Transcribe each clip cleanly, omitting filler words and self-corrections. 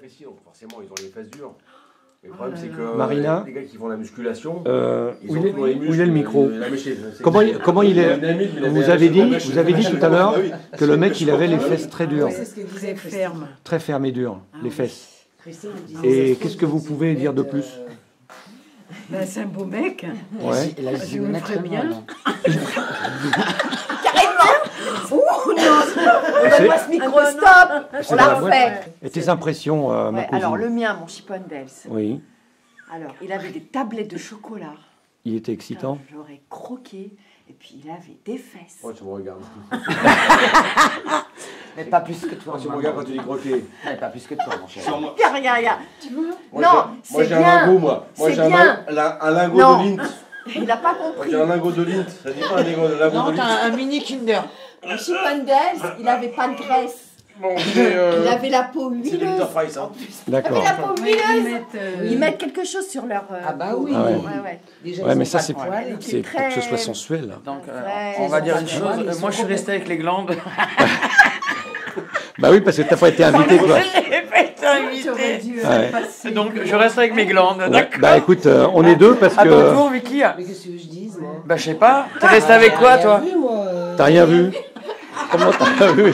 fessiers, donc forcément ils ont les fesses dures. Mais le problème c'est que Marina, les gars qui font la musculation, où il est le micro? Comment il est? Vous avez dit tout à l'heure que le mec il avait les fesses très dures. C'est ce que disait ferme. Très fermes et dures, les fesses. Et qu'est-ce que vous pouvez dire de plus? Ben, c'est un beau mec. Ouais. Je me ferais bien. Ouh, non, on donne pas ce micro, stop. On l'a refait. Et tes impressions, ma cousine? Alors, le mien, mon Chipondales. Oui. Alors, il avait des tablettes de chocolat. Il était excitant. J'aurais croqué. Et puis, il avait des fesses. Oh, tu me regardes. Mais pas plus que toi. Tu me regardes quand tu dis croquer. Mais pas plus que toi, mon cher. Regarde. Tu vois? Moi, Non, moi c'est j'ai bien. un lingot, moi. Moi C'est j'ai bien. un lingot Non. de lint. Il n'a pas Moi compris. j'ai un lingot de lint. Ça dit pas un lingot de Non, lint. t'as un mini Kinder. Mon Chipondales, il n'avait pas de graisse. Bon, Il avait la peau c'est huileuse. Victor Price, hein. Il avait D'accord. la peau Ouais, ils huileuse. mettent, Ils mettent quelque chose sur leur. Ah bah oui. Ah ouais. Ouais. Déjà, Ouais, ils mais ont ça pas c'est de poils. pour que ce soit sensuel. Donc, Ouais, on va ils dire ont une pas chose. de poils, Moi, je suis resté avec les glandes. Bah oui, parce que t'as pas été invité, toi. Je n'ai pas été T'aurais invité. dû Ouais. passer. Donc, je reste avec mes glandes. Ouais. D'accord. Bah écoute, on est deux parce À ton que tour, Vicky. Mais qu'est-ce que je dis, moi? Bah, je sais pas. T'es resté avec quoi, J'ai toi? rien vu, moi. t'as rien vu. Comment t'as rien vu?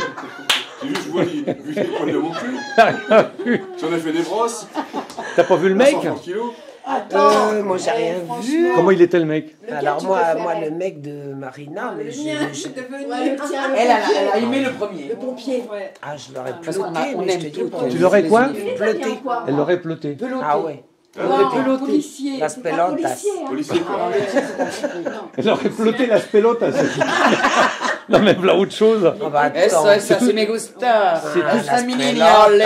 J'ai vu, je vois les poils de mon cul. T'as rien vu. J'en ai fait des brosses. T'as pas vu le mec? 130 kilos. Moi, j'ai rien vu. Comment il était le mec? Alors, moi, le mec de Marina, mais Elle a aimé le premier. Le pompier. Ah, je l'aurais Parce qu'on ploté, on mais je aime te dis tout. pas. Tu l'aurais quoi? Ploté. Elle l'aurait ploté. Ah ouais. Policier. Las c'est pas pelotas. policier, hein. Policier, quoi. Elle aurait ploté la pelotas. Non, mais voilà autre chose. Ah bah, Eso, attends. eso, si me gusta. C'est Las las millennials.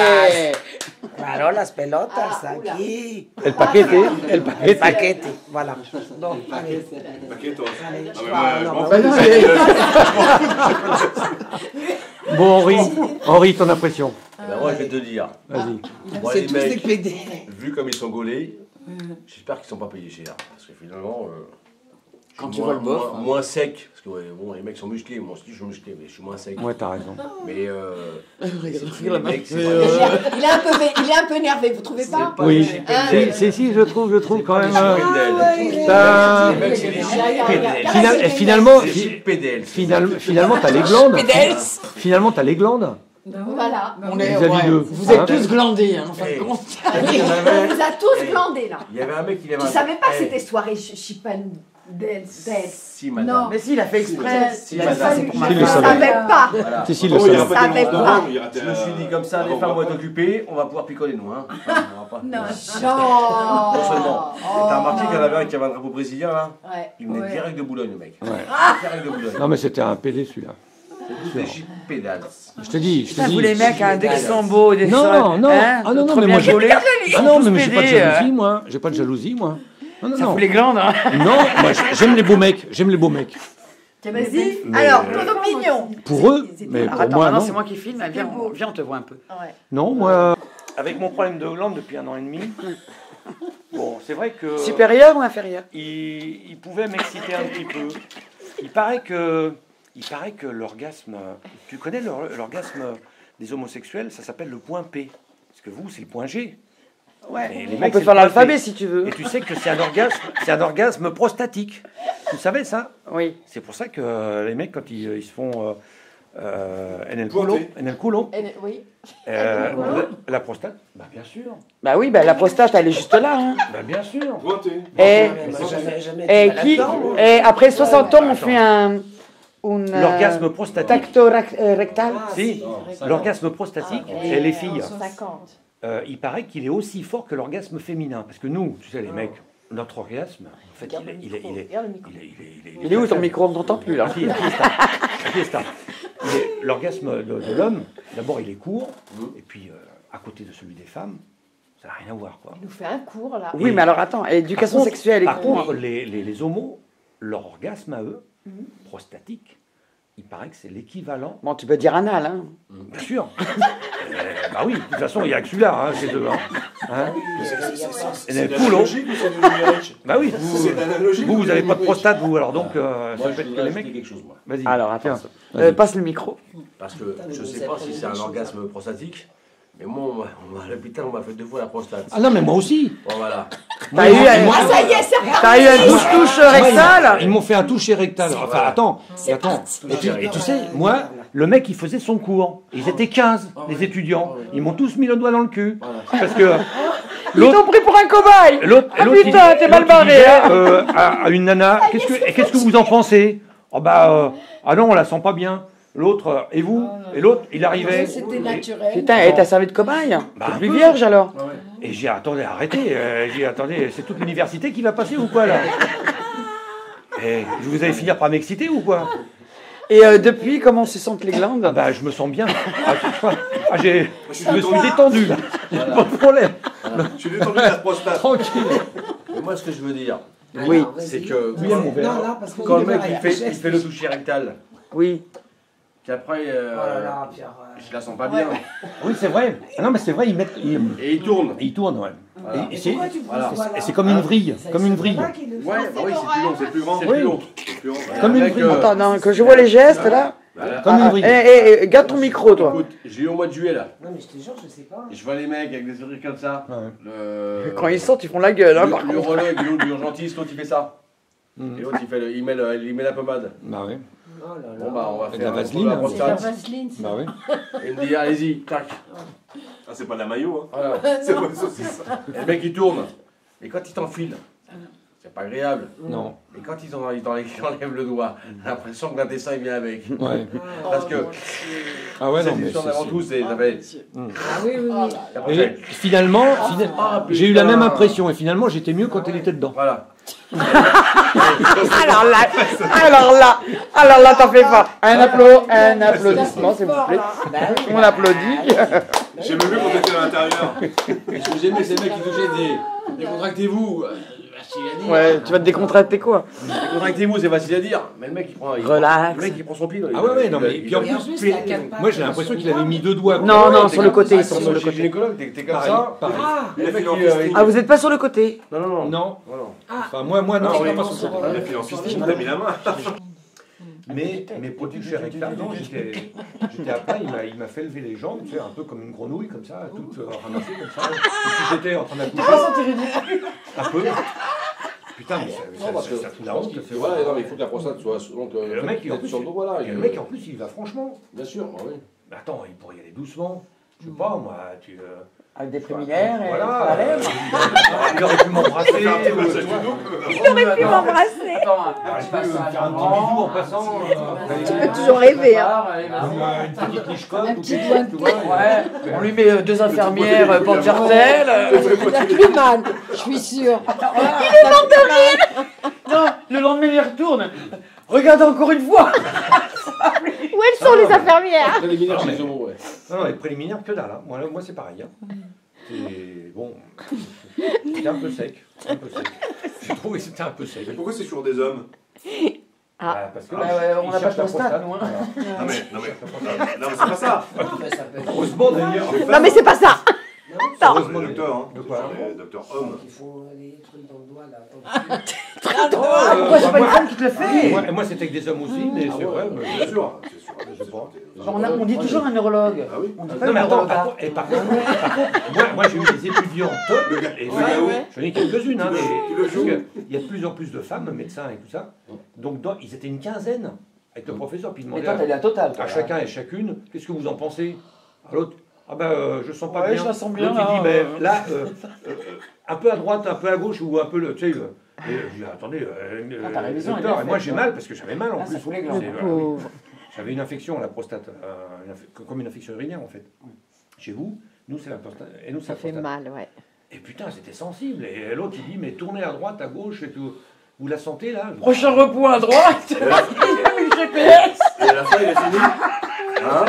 Claro, las pelotas, aquí. El paquete, el paquete. Paquete, voilà. Bon, allez. Paquet, toi. Allez, Ah, je mais crois, moi, non, je m'en mais fous. Bon, Henri, ton impression. Ben, moi, je vais te dire. Vas-y. Moi, c'est les tous des mecs, PD. vu comme ils sont gaulés, j'espère qu'ils sont pas payés cher. Parce que finalement, Quand je tu suis vois le bof. moins sec. Parce que ouais, bon, les mecs sont musclés. Moi aussi, je suis musclé, mais je suis moins sec. Ouais, t'as raison. Mais Regarde la mecs, c'est Il est un peu énervé, vous trouvez pas? Oui. Hein? Si, je trouve quand même. Les T'as- mecs, c'est des pédales. Finalement, C'est des pédales. finalement, t'as les glandes. Pédales. Finalement, t'as les glandes. Voilà. On est, Vis-à-vis d'eux. Vous êtes Hein? tous glandés, hein, en fin de Hey. compte. On vous a tous glandés là. Il y avait un mec qui avait Tu un. savais pas que Hey. c'était soirée Chipondales. Si, madame. Mais si, il a fait exprès. Si, Il a dit ça, madame. c'est pour ma Si, le Je femme. savait. savais pas. Voilà. Si, le Oh, il y a savait. pas de savais demande pas. devant, il y a Je me suis dit comme ça, les femmes vont être occupées, on va pouvoir picoler nous. Hein. Enfin, on va pas. Non. Non seulement. T'as remarqué qu'il y en avait un qui avait un drapeau brésilien là? Ouais. Il venait Ouais. direct de Boulogne, le mec. Ouais. Direct de Boulogne. Non, mais c'était un PD celui-là. C'est tous des cheap pédales. Je te dis. Putain, vous les mecs, hein, dès qu'ils sont beaux, des Non, non. hein, Ah non, trop mais bien moi j'ai. gaulés, Ah non, tous mais j'ai pas de pédés, jalousie, moi. J'ai pas de jalousie, moi. Non, Ça non. fout les glandes, hein. Non, moi j'aime les beaux mecs. J'aime les beaux mecs. Vas-y. Mais, Alors, ton opinion. Pour eux, mais Alors, pour attends, moi, maintenant non. c'est moi qui filme. Viens, on te voit un peu. Ouais. Non, moi. Avec mon problème de glande depuis 1 an et demi, bon, c'est vrai que. Supérieur ou inférieur? Il pouvait m'exciter un petit peu. Il paraît que l'orgasme. Tu connais l'orgasme des homosexuels? Ça s'appelle le point P. Parce que vous, c'est le point G. Ouais. Et les On mecs, peut c'est faire le point l'alphabet P. si tu veux. Et tu sais que c'est un orgasme prostatique. Tu savais ça? Oui. C'est pour ça que les mecs, quand ils se font en el culo, Oui. la prostate, bah bien sûr, Bah oui, bah la prostate, elle est juste là. Hein. bah bien sûr. Pointé. Et, Jamais et, qui, et après 60 ans, on fait un L'orgasme prostatique. tacto rectal. Si, l'orgasme prostatique, et les filles, 50. il paraît qu'il est aussi fort que l'orgasme féminin. Parce que nous, tu sais, les mecs, notre orgasme, en fait, Il est où ton micro? On t'entend plus là. L'orgasme de l'homme, d'abord, il est court, et puis à côté de celui des femmes, ça n'a rien à voir, quoi. Il nous fait un cours là. Oui, mais alors attends, éducation Par contre- sexuelle et Par cours. contre, les homos, leur orgasme à eux, prostatique, il paraît que c'est l'équivalent. Bon, tu peux dire anal, hein. Bien sûr. Bah oui, de toute façon, il n'y a que celui-là, hein, ces deux. Hein. C'est le culo. analogique ou c'est du numérique? Bah oui, C'est analogique. vous ou n'avez du pas de numérique? prostate, vous, alors donc, Moi, ça je peut être que voudrais les ajouter mecs. quelque chose, moi. Vas-y. Alors, attends. Vas-y. Passe le micro. Parce que je sais pas si c'est un orgasme prostatique, Et moi, à l'hôpital, on m'a fait 2 fois la prostate. Ah non, mais moi aussi. Bon, voilà. T'as eu un touche rectal. Ils m'ont fait un toucher rectal. Enfin, attends. Et tu sais, moi, le mec, il faisait son cours. Ils étaient 15, les étudiants. Ils m'ont tous mis le doigt dans le cul. Parce que Ils t'ont pris pour un cobaye. Ah putain, t'es mal barré. À une nana, qu'est-ce que vous en pensez? Oh bah, ah non, on la sent pas bien. L'autre, et vous? Et l'autre, il arrivait. C'était naturel. Putain, et t'as servi de cobaye? Bah, T'es plus vierge alors? Et j'ai attendez, arrêtez. J'ai attendez, c'est toute l'université qui va passer ou quoi là? Et vous allez finir par m'exciter ou quoi? Et depuis, comment se sentent les glandes? Ah bah, je me sens bien. Je me suis détendu là. Pas de problème. Je suis détendu de la prostate. Tranquille. Mais moi, ce que je veux dire, Oui, c'est que Oui, mon verre. quand le mec il fait le toucher rectal, oui. puis après, Pierre. je la sens pas bien. Oui, c'est vrai. Ah non, mais c'est vrai, ils mettent. Et il tourne. Ils tournent, ouais. Voilà. Et c'est Voilà. c'est comme une vrille. Comme une vrille. Ouais, bah oui, c'est plus long, c'est plus grand. C'est plus long. C'est plus long. Comme une Avec, vrille. Attends, non, que je vois les gestes là. Voilà. Comme une vrille. Garde ton micro, toi. Écoute, j'ai eu au mois de juillet là. Non, mais je te jure, je sais pas. Et je vois les mecs avec des sourires comme ça. Le... Quand ils sortent, ils font la gueule, hein, par contre. L'urologue, l'urgentiste, l'autre il fait ça. Et l'autre il met la pommade. Bah oui. Bon bah on va Et de faire la un vaseline, tour de la hein. C'est la prostate. vaseline. ça. Bah oui. Et il me dit allez-y, tac. Ah, c'est pas de la maillot, hein. Voilà. C'est pas ça, c'est ça. Et le mec il tourne. Et quand il t'enfile, c'est pas agréable. Non. Et quand ils enlèvent le doigt, j'ai l'impression que l'intestin il vient avec. Ouais. Parce que Ah ouais, c'est non, mais l'histoire d'avant c'est- tout, c'est ça fait. Ah oui, oui, oui. Et après, Et finalement, j'ai eu la même impression. Et finalement, j'étais mieux quand elle était dedans. voilà. Alors là, t'en fais pas. Un applaudissement, s'il vous plaît. On applaudit. J'ai même vu quand t'étais à l'intérieur. Ce que j'aimais, c'est le mec qui touchait décontractez-vous. Facile à dire. Ouais, tu vas te décontracter quoi? Décontractez-vous, c'est facile à dire. Mais le mec il prend. Relax. Le mec il prend son pied. dans les- Ah ouais, ouais, non, mais il- puis en il- plus, moi j'ai l'impression qu'il avait mis 2 doigts. Non, non, t'es sur le comme- côté, ah, ils sont sur le chez côté. gynécologue, t'es comme Pareil, ça. pareil. Le mec, Ah, vous êtes pas sur le côté? Non, non, non. Non. Non, non. Enfin, moi non, Ah, je oui. pas sur le côté. Il a fait en fisting, il t'a mis la main. Mais pour toucher rectal, non, j'étais après, il m'a fait lever les jambes, tu sais, un peu comme une grenouille, comme ça, toute ramassée, comme ça. Comme si j'étais en train d'accoucher. Un peu. Putain, mais Non, parce que ça fout la honte. c'est voilà, non, mais il faut que la prostate soit donc Le mec, en plus, sur le dos, voilà. le mec, en plus, il va franchement. Bien sûr, ah oui. Mais attends, il pourrait y aller doucement. Je sais pas, moi, tu. Avec des préliminaires et Voilà. à la lèvre. Il aurait pu m'embrasser. Faire un petit ou, massage tu vois. du dos. Il aurait pu m'embrasser. Je peux faire un petit bisou en passant. Tu peux toujours rêver, hein. Une petite lichcotte Un ou petit quelque doigt chose, de tu vois. Ouais, on lui met 2 infirmières porte-jartel. La Cluman, je suis sûre. Non, le lendemain il retourne. Regarde encore une fois. Où elles sont les infirmières? Préliminaire Non, chez mais- les homos, ouais. Non, les préliminaires, que dalle. Hein. Moi c'est pareil. Hein. C'est bon. C'était un peu sec. Un peu sec. J'ai trouvé que c'était un peu sec. Mais pourquoi c'est toujours des hommes? Parce que Bah ouais, on ils n'a pas de cherchent la prostate, nous, hein. Non, mais c'est pas ça. Heureusement d'ailleurs. Non, mais c'est pas ça. Heureusement, le docteur, hein. De quoi? Le docteur homme. Il faut des trucs dans le doigt là. Pourquoi c'est pas une femme qui te le fait? Moi c'était avec des hommes aussi, mais c'est vrai. mais- Bien sûr, c'est sûr. Je sais pas. Genre, on dit toujours un neurologue. Ah oui. On dit pas Non un mais attends, neurologue. par contre, moi j'ai eu des étudiantes et Ouais, femmes, ouais. j'en ai quelques-unes, hein, Qui le parce jouent. qu'il y a de plus en plus de femmes, médecins et tout ça. Donc ils étaient une quinzaine avec le professeur, puis ils Mais demandaient toi, t'as la totale. à chacun et chacune, qu'est-ce que vous en pensez? À l'autre, ah ben je sens pas Ouais, bien. je la sens bien, L'autre il là, dit, mais là, un peu à droite, un peu à gauche, ou un peu le, tu sais, et je dis, attendez, ta révision est docteur, bien et moi faite, j'ai ouais. mal parce que j'avais mal en Ah, plus. ça fout les glandes. C'est- Pauvre. J'avais une infection à la prostate, comme une infection urinaire en fait. Chez vous, nous c'est la prostate, et nous c'est Ça la fait prostate. mal, ouais. Et putain, c'était sensible. Et l'autre il dit, mais tournez à droite, à gauche et tout. Vous la sentez là? Prochain repos à droite. Il a mis le GPS. Et à la fin, il a fini. Hein?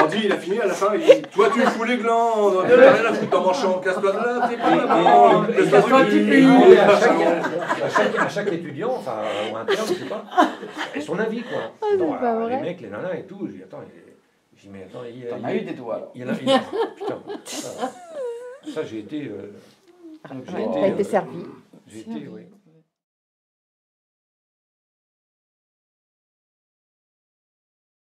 Andy, il a fini à la fin, il dit toi tu me fous les glandes, t'as rien à foutre dans mon champ, casse-toi de là, t'es pas là, casse-toi du pays. Et à chaque étudiant, enfin, ou interne, je sais pas, et son avis quoi. c'est Non, pas alors, les vrai. mecs, les nanas et tout, je dis, attends, mais attends, T'en as eu des doigts alors. il y en a, putain, ça j'ai été. Ouais, t'as été servi. J'ai été, oui.